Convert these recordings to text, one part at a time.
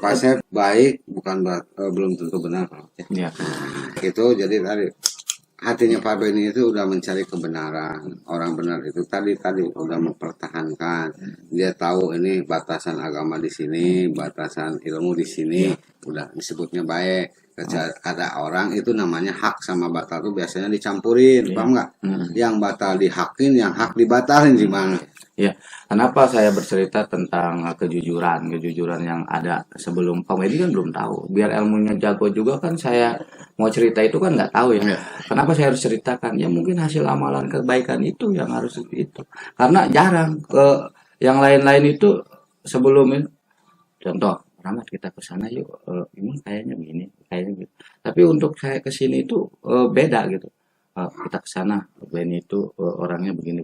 Pak Asep baik bukan belum tentu benar. Ya. Itu jadi tadi hatinya Pak Beni itu udah mencari kebenaran. Orang benar itu tadi udah mempertahankan. Dia tahu ini batasan agama di sini, batasan ilmu di sini, udah disebutnya baik. Ada orang itu namanya hak sama batal tuh biasanya dicampurin, paham nggak? Yang batal dihakin, yang hak dibatalin gimana? Ya, kenapa saya bercerita tentang kejujuran yang ada sebelum Pak Medi kan belum tahu. Biar ilmunya jago juga kan saya mau cerita itu kan nggak tahu ya. Kenapa saya harus ceritakan? Ya mungkin hasil amalan kebaikan itu yang harus itu. Karena jarang yang lain-lain itu sebelum itu. Contoh, Rahmat kita ke sana yuk. Ini kayaknya begini, kayaknya gitu. Tapi untuk saya ke sini itu beda gitu. Kita ke sana, ini itu orangnya begini.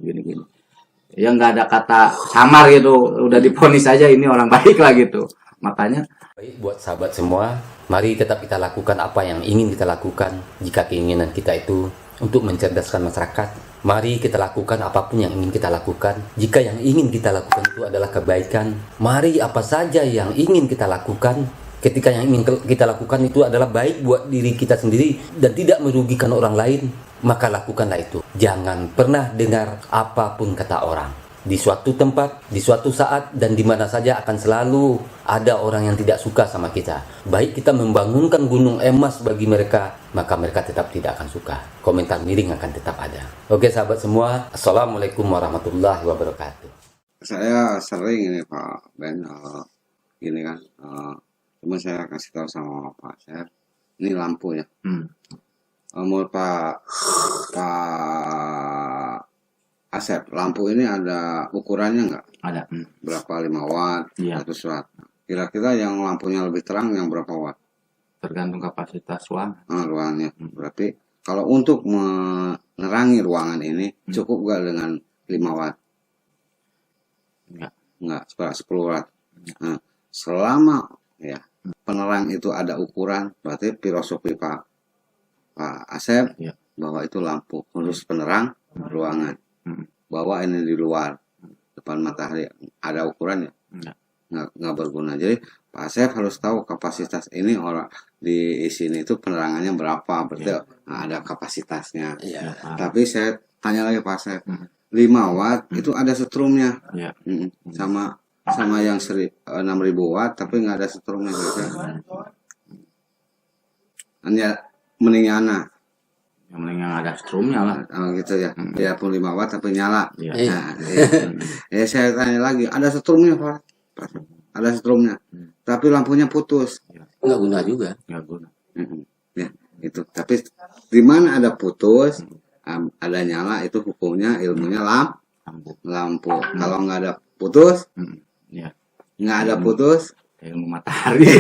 Ya nggak ada kata samar gitu, udah diponis aja ini orang baik lah gitu. Makanya baik buat sahabat semua, mari tetap kita lakukan apa yang ingin kita lakukan. Jika keinginan kita itu untuk mencerdaskan masyarakat, mari kita lakukan apapun yang ingin kita lakukan. Jika yang ingin kita lakukan itu adalah kebaikan, mari apa saja yang ingin kita lakukan. Ketika yang ingin kita lakukan itu adalah baik buat diri kita sendiri dan tidak merugikan orang lain, maka lakukanlah itu. Jangan pernah dengar apapun kata orang. Di suatu tempat, di suatu saat, dan di mana saja akan selalu ada orang yang tidak suka sama kita. Baik kita membangunkan gunung emas bagi mereka, maka mereka tetap tidak akan suka. Komentar miring akan tetap ada. Oke sahabat semua, Assalamualaikum warahmatullahi wabarakatuh. Saya sering ini Pak Ben, gini kan, cuma saya kasih tahu sama Pak Asep, ini lampu ya. Menurut Pak Asep, lampu ini ada ukurannya nggak? ada Berapa 5 watt, Iya. 100 watt? Kira-kira yang lampunya lebih terang yang berapa watt? tergantung kapasitas ruangan. Ruangannya. Berarti kalau untuk menerangi ruangan ini cukup nggak dengan 5 watt? Nggak, 10 watt. Nah, selama ya penerang itu ada ukuran, berarti filosofi Pak Asep bahwa itu lampu khusus penerang ruangan. Bahwa ini di luar depan matahari ada ukurannya, nggak berguna. Jadi Pak Asep harus tahu kapasitas ini orang di sini itu penerangannya berapa, berarti ada kapasitasnya. Tapi saya tanya lagi Pak Asep, 5 watt itu ada setrumnya, sama yang 6.000 watt tapi nggak ada setrumnya gitu. Hanya mendingan yang ada strumnya lah. Gitu ya. Ya pun 5 watt tapi nyala. Iya. Ya saya tanya lagi, ada setrumnya Pak? Ada setrumnya. Tapi lampunya putus. Nggak guna juga. Nggak guna. Ya, itu. Tapi di mana ada putus, ada nyala, itu hukumnya ilmunya lampu. Kalau nggak ada putus, nggak ada putus, ilmu matahari.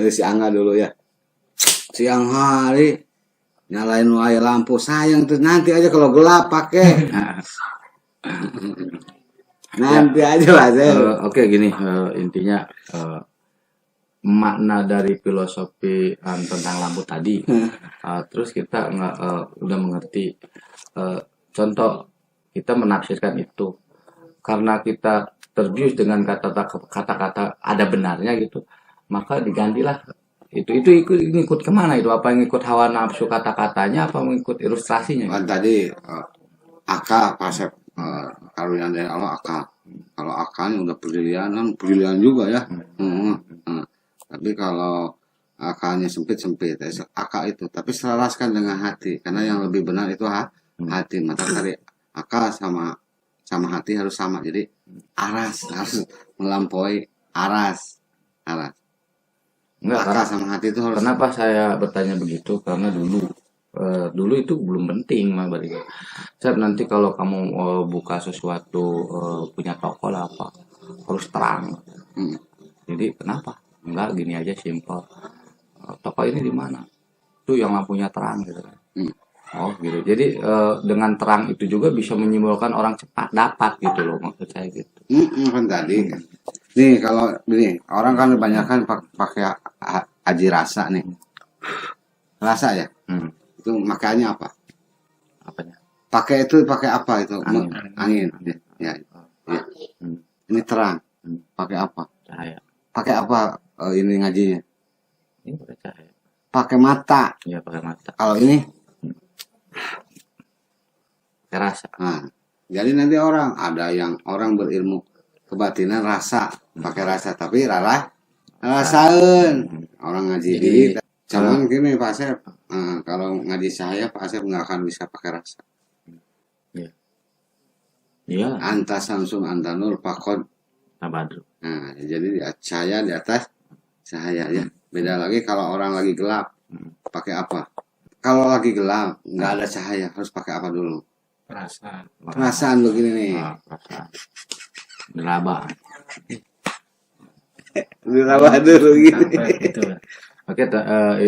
Si Angga dulu ya. Siang hari nyalain lampu, sayang tuh nanti aja kalau gelap pakai. Nanti aja lah saya. Oke, gini intinya makna dari filosofi tentang lampu tadi. Terus kita udah mengerti. Contoh kita menafsirkan itu karena kita terbius dengan kata-kata ada benarnya gitu, maka digantilah itu ikut kemana itu, apa ngikut hawa nafsu kata-katanya apa mengikut ilustrasinya kan tadi akal Pasep karunia dari Allah akal. Kalau akalnya udah brilian juga ya. Tapi kalau akalnya sempit akal itu, tapi selaraskan dengan hati, karena yang lebih benar itu hati. Maka tadi akal sama hati harus sama, jadi aras harus melampaui aras. Enggak, akal sama hati itu harus. Kenapa saya bertanya begitu? Karena dulu itu belum penting mah bagi saya. Nanti kalau kamu buka sesuatu, punya toko lah apa, harus terang. Jadi kenapa? Enggak, gini aja simpel. Toko ini di mana? Itu yang lampunya terang gitu kan. Oh gitu. Jadi dengan terang itu juga bisa menyimpulkan orang cepat dapat gitu loh, maksud saya gitu. Kan tadi nih kalau gini orang kan kebanyakan pakai aji rasa nih. Rasa ya. Itu makanya apa? Apanya? Pakai itu pakai apa itu? Angin. Angin. Ya. Ya. Ini terang. Pakai apa? Cahaya. Pakai apa ini ngajinya? Ini pakai cahaya. Pakai mata. Iya, pakai mata. Kalau ini, Pakai rasa. nah, jadi nanti ada yang orang berilmu kebatinan rasa, pakai rasa, tapi rasain orang ngaji. Jadi, Cuman gini Pak Asep, kalau ngaji saya Pak Asep nggak akan bisa pakai rasa. Iya, Anta Samsung Anta Nur Pakod. Tabadru. Nah, jadi cahaya di atas cahaya ya. Beda lagi kalau orang lagi gelap, pakai apa? Kalau lagi gelap nggak ada cahaya, harus pakai apa dulu? Perasaan begini nih. Perasaan. Diraba. Diraba dulu gini. Gitu. Oke,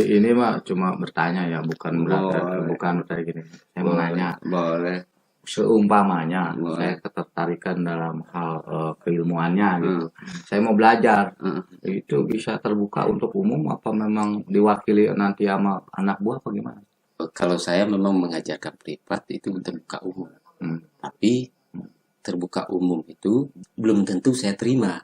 ini mah cuma bertanya ya, bukan bertanya gini. Saya mau nanya, Boleh. seumpamanya Boleh. saya ketertarikan dalam hal keilmuannya gitu. Saya mau belajar. Itu bisa terbuka untuk umum apa memang diwakili nanti sama anak buah apa gimana? Kalau saya memang mengajarkan privat itu terbuka umum. Tapi terbuka umum itu belum tentu saya terima.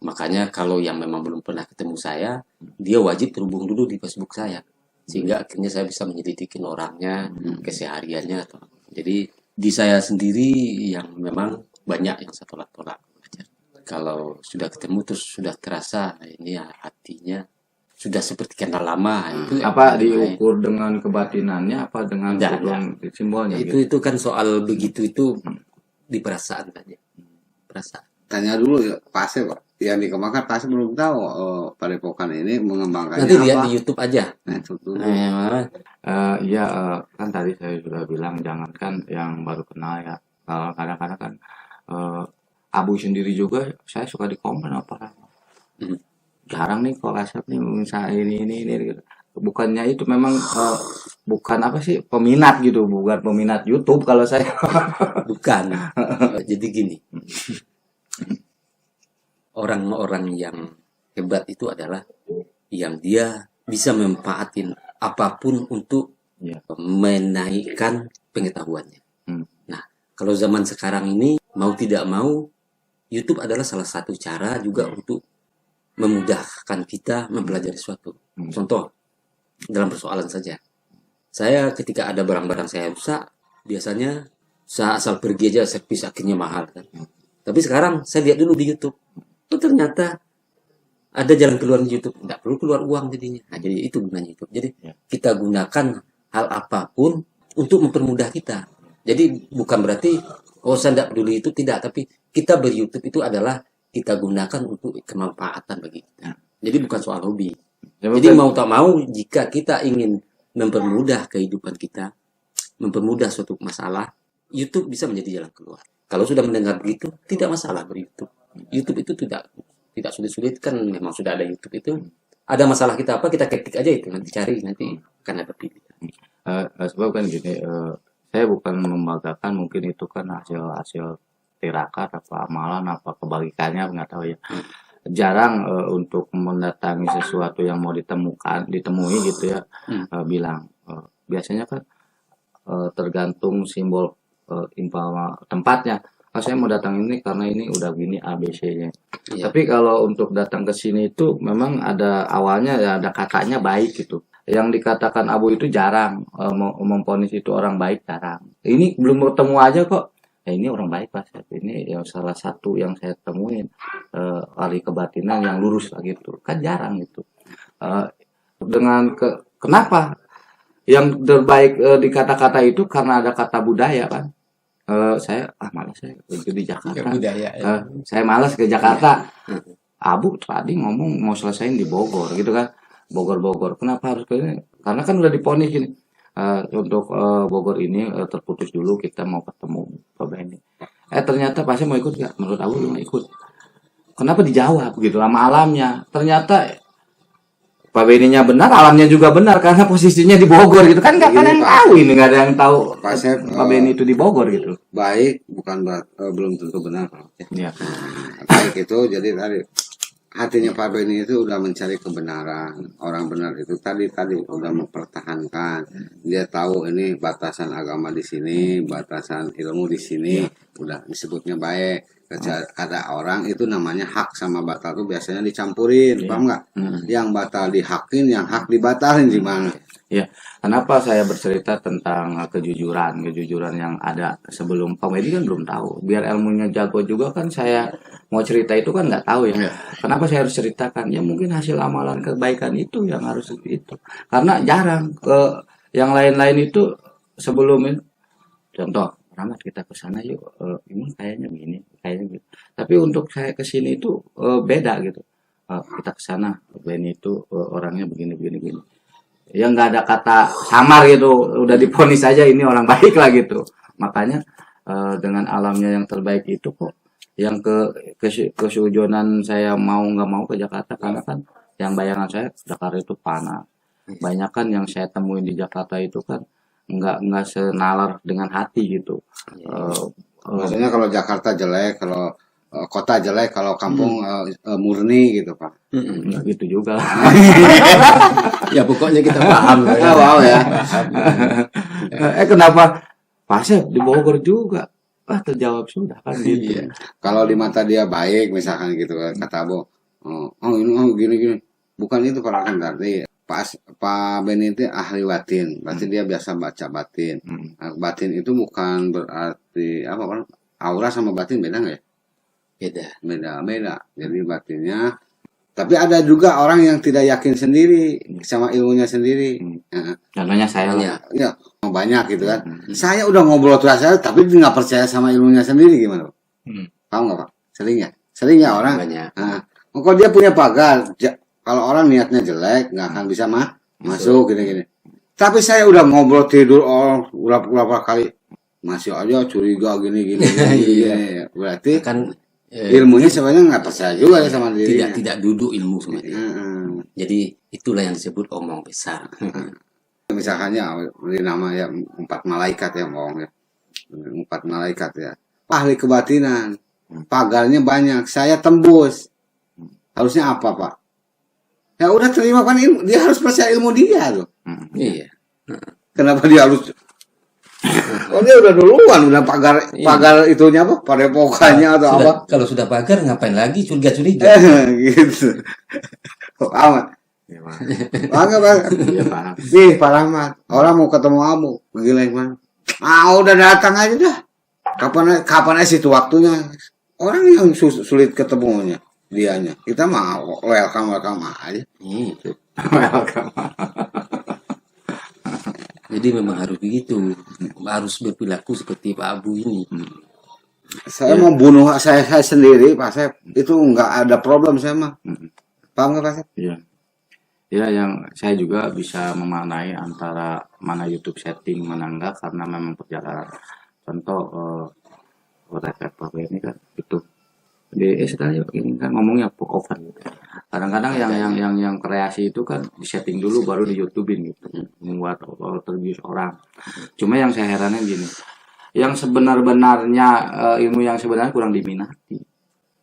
Makanya kalau yang memang belum pernah ketemu saya, dia wajib terhubung dulu di Facebook saya. Sehingga akhirnya saya bisa menyelidiki orangnya, kesehariannya. Jadi di saya sendiri yang memang banyak yang saya tolak-tolak. Kalau sudah ketemu terus sudah terasa ini ya hatinya sudah seperti kenal lama itu Apa diukur dengan kebatinannya apa dengan simbolnya itu kan soal begitu itu di perasaan saja. Perasaan. Tanya dulu ya Pak Asep, yang dikembangkan Pak Asep belum tahu Padepokan ini mengembangkannya Nanti lihat apa. di YouTube aja. Nah, itu dulu. Iya, kan tadi saya sudah bilang jangankan yang baru kenal ya. Kadang-kadang kan Abu sendiri juga saya suka dikomen apa. Jarang nih kok Asep nih misalnya ini gitu. Bukannya itu memang bukan apa sih peminat gitu, bukan peminat YouTube kalau saya. Bukan. Jadi gini. Orang-orang yang hebat itu adalah yang dia bisa memanfaatin apapun untuk menaikkan pengetahuannya. Nah, kalau zaman sekarang ini mau tidak mau YouTube adalah salah satu cara juga untuk memudahkan kita mempelajari sesuatu. Contoh, dalam persoalan saja. Saya ketika ada barang-barang saya rusak, biasanya saya asal pergi aja servis akhirnya mahal kan. Tapi sekarang saya lihat dulu di YouTube. Oh, ternyata ada jalan keluar di YouTube. Tidak perlu keluar uang jadinya. Nah, jadi itu gunanya YouTube. Jadi kita gunakan hal apapun untuk mempermudah kita. Jadi bukan berarti saya tidak peduli itu, tidak. Tapi kita ber-YouTube itu adalah kita gunakan untuk kemanfaatan bagi kita. Jadi bukan soal hobi. Jadi mau tak mau jika kita ingin mempermudah kehidupan kita, mempermudah suatu masalah, YouTube bisa menjadi jalan keluar. Kalau sudah mendengar begitu, tidak masalah ber-YouTube. YouTube itu tidak sulit-sulit kan, memang sudah ada YouTube itu. Ada masalah kita apa, kita ketik aja itu, nanti cari, nanti akan ada pilihan. Sebab kan gini, saya bukan membanggakan, mungkin itu kan hasil tirakat apa amalan apa kebagikannya nggak tahu ya. Jarang untuk mendatangi sesuatu yang mau ditemui gitu ya. Bilang biasanya kan tergantung simbol tempatnya. Saya mau datang ini karena ini udah gini ABC-nya. Tapi kalau untuk datang ke sini itu memang ada awalnya ya, ada katanya baik gitu. Yang dikatakan Abu itu jarang memponis itu orang baik, jarang. Ini belum bertemu aja kok. Ini orang baik Pak. Ini yang salah satu yang saya temuin ahli kebatinan yang lurus lah gitu. Kan jarang gitu. Kenapa? Yang terbaik di kata-kata itu karena ada kata budaya kan. Saya malas saya itu di Jakarta. Saya malas ke Jakarta. Abu tadi ngomong mau selesaiin di Bogor gitu kan. Bogor. Kenapa harus ke ini? Karena kan udah diponis gini. Untuk Bogor ini terputus dulu, kita mau ketemu Pak Benny. Ternyata pasnya mau ikut nggak? Menurut Abu mau ikut. Kenapa dijawab gitu lama alamnya? Ternyata Pak Benny-nya benar, alamnya juga benar karena posisinya di Bogor gitu kan, nggak ada yang tahu ini, nggak ada yang tahu Pak Benny itu di Bogor gitu. Baik bukan belum tentu benar. Ya. Baik itu jadi tadi hatinya Pak Beni itu udah mencari kebenaran. Orang benar itu tadi udah mempertahankan. Dia tahu ini batasan agama di sini, batasan ilmu di sini, udah disebutnya baik. Ada orang itu namanya hak sama batal tuh biasanya dicampurin, paham nggak? Yang batal dihakin, yang hak dibatalin gimana? Ya, kenapa saya bercerita tentang kejujuran yang ada sebelum Pak Medi kan belum tahu. Biar ilmunya jago juga kan saya mau cerita itu kan nggak tahu ya. Kenapa saya harus ceritakan? Ya mungkin hasil amalan kebaikan itu yang harus itu. Karena jarang ke yang lain-lain itu sebelum itu. Contoh, Rahmat kita ke sana yuk. Ini kayaknya begini, kayaknya gitu. Tapi untuk saya ke sini itu beda gitu. Kita ke sana, Beni itu orangnya begini. Ya nggak ada kata samar gitu, udah diponis aja ini orang baik lah gitu. Makanya dengan alamnya yang terbaik itu kok yang kesujonan saya mau nggak mau ke Jakarta karena kan yang bayangan saya Jakarta itu panas. Banyak kan yang saya temuin di Jakarta itu kan nggak senalar dengan hati gitu. Maksudnya kalau Jakarta jelek, kalau kota jelek, kalau kampung murni gitu Pak. Nggak gitu juga. Ya pokoknya kita paham. Wow ya. Kenapa Pak Asep di Bogor juga? Terjawab sudah kan gitu. Kalau di mata dia baik misalkan gitu kata Abo. Ini gini. Bukan itu Pak kan tadi. Pak Beni itu ahli batin. Berarti dia biasa baca batin. Batin itu bukan berarti apa Pak? Aura sama batin beda nggak ya? Beda. Jadi batinnya. Tapi ada juga orang yang tidak yakin sendiri sama ilmunya sendiri. Contohnya saya ya banyak gitu kan. Saya udah ngobrol terus saya, tapi nggak percaya sama ilmunya sendiri gimana Pak? Tahu nggak Pak? Sering ya orang. Kalau dia punya pagar, kalau orang niatnya jelek nggak akan bisa masuk gini. Tapi saya udah ngobrol tidur berapa kali masih aja curiga gini. Berarti kan ilmunya sebenarnya nggak percaya juga ya sama dirinya. Tidak duduk ilmu sebenarnya. Jadi itulah yang disebut omong besar. Misalkannya di nama ya 4 malaikat ya ngomong ya. 4 malaikat ya. Ahli kebatinan. Pagarnya banyak. Saya tembus. Harusnya apa Pak? Ya udah terima kan ilmu. Dia harus percaya ilmu dia tuh. Iya. Kenapa dia harus? Oh dia udah duluan, udah pagar itunya apa? Padepokannya atau apa? Kalau sudah pagar ngapain lagi curiga-curiga? Gitu. Amat. Bangga. Nih Pak Rahmat, orang mau ketemu Abu, gila gimana? Udah datang aja dah. Kapan aja itu waktunya? Orang yang sulit ketemunya, dianya. Kita mah welcome aja. welcome. Jadi memang harus begitu, harus berperilaku seperti Pak Abu ini. Saya mau bunuh saya sendiri, Pak Sep. Itu nggak ada problem saya mah. Paham nggak Pak Sep? Iya. Ya, yang saya juga bisa memaknai antara mana YouTube setting, mana enggak, karena memang perjalanan. Contoh, Pak ini kan itu di sekali ini kan ngomongnya pokokan. Kadang-kadang yang kreasi itu kan di setting dulu baru di YouTubein gitu, membuat terbius orang. Cuma yang saya herannya gini, yang sebenar-benarnya ilmu yang sebenarnya kurang diminati.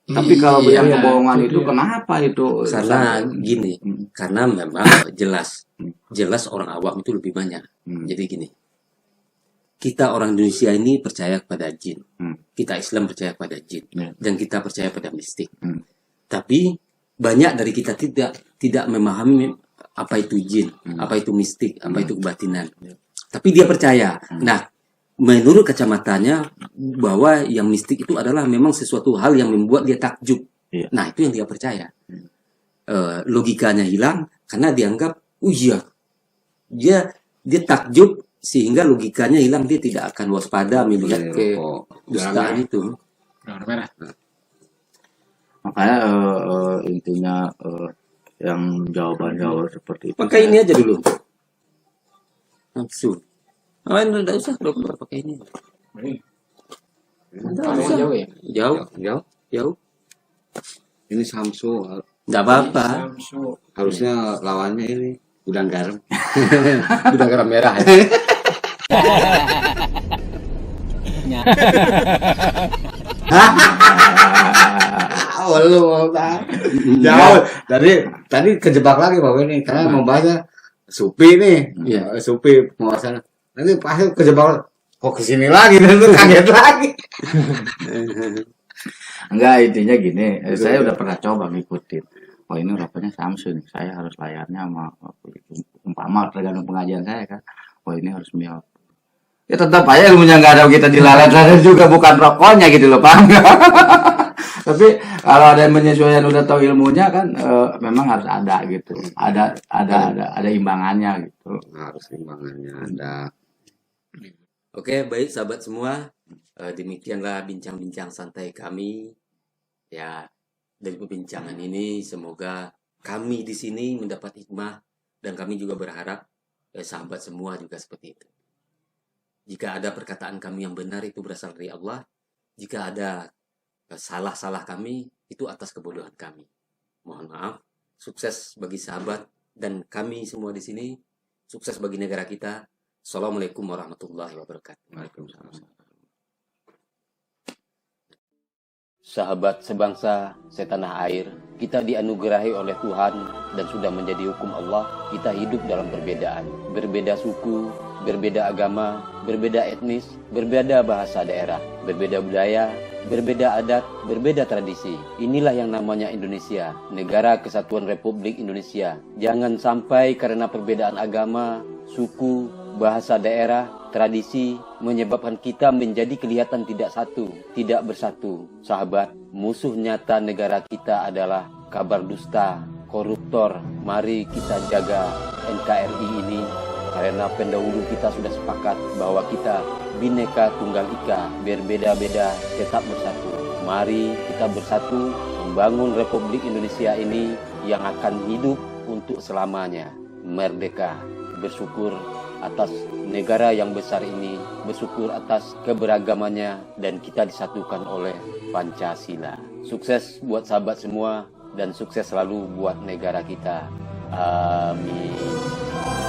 Tapi kalau yang kebohongan itu kenapa itu? Karena gini, karena memang jelas orang awam itu lebih banyak. Jadi gini, kita orang Indonesia ini percaya kepada jin, kita Islam percaya kepada jin, dan kita percaya pada mistik. Tapi banyak dari kita tidak memahami apa itu jin, apa itu mistik, apa itu kebatinan. Tapi dia percaya. Nah, menurut kacamatanya bahwa yang mistik itu adalah memang sesuatu hal yang membuat dia takjub. Nah, itu yang dia percaya. Logikanya hilang karena dianggap, iya, dia takjub sehingga logikanya hilang, dia tidak akan waspada melihat ke dustaan itu. Makanya intinya yang jawaban seperti itu. Pakai ini aja dulu. Langsung. Enggak usah keluar pakai ini. Jauh ya? Jauh. Ini Samsu. Enggak apa-apa. Harusnya lawannya ini udang garam. Udang garam merah ya. belum jauh. Tadi kejebak lagi Pak ini karena membahasnya Supi nih, Supi penguasaan. Nanti pasti kejebak kok kesini lagi dan itu kaget lagi. Enggak, intinya gini, saya udah pernah coba ngikutin. Oh ini rokoknya Samsung, saya harus layarnya sama umpama tergantung pengajian saya kan. Oh ini harus Mio. Ya tetap aja ilmunya nggak ada, kita dilalat-lalat juga, bukan rokoknya gitu loh Pak. Tapi kalau ada yang menyesuaikan udah tahu ilmunya kan, memang harus ada gitu. Ada imbangannya gitu. Harus imbangannya ada. Oke, baik sahabat semua. Demikianlah bincang-bincang santai kami. Ya, dari perbincangan ini semoga kami di sini mendapat hikmah dan kami juga berharap sahabat semua juga seperti itu. Jika ada perkataan kami yang benar itu berasal dari Allah. Jika ada salah-salah kami itu atas kebodohan kami. Mohon maaf. Sukses bagi sahabat dan kami semua di sini. Sukses bagi negara kita. Assalamualaikum warahmatullahi wabarakatuh. Waalaikumsalam. Sahabat sebangsa, setanah air, kita dianugerahi oleh Tuhan dan sudah menjadi hukum Allah. Kita hidup dalam perbedaan, berbeda suku, berbeda agama, berbeda etnis, berbeda bahasa daerah, berbeda budaya, berbeda adat, berbeda tradisi. Inilah yang namanya Indonesia, Negara Kesatuan Republik Indonesia. Jangan sampai karena perbedaan agama, suku, bahasa daerah, tradisi menyebabkan kita menjadi kelihatan tidak satu, tidak bersatu. Sahabat, musuh nyata negara kita adalah kabar dusta, koruptor. Mari kita jaga NKRI ini karena pendahulu kita sudah sepakat bahwa kita Bhinneka Tunggal Ika, berbeda-beda tetap bersatu. Mari kita bersatu membangun Republik Indonesia ini yang akan hidup untuk selamanya. Merdeka, bersyukur atas negara yang besar ini, bersyukur atas keberagamannya, dan kita disatukan oleh Pancasila. Sukses buat sahabat semua, dan sukses selalu buat negara kita. Amin.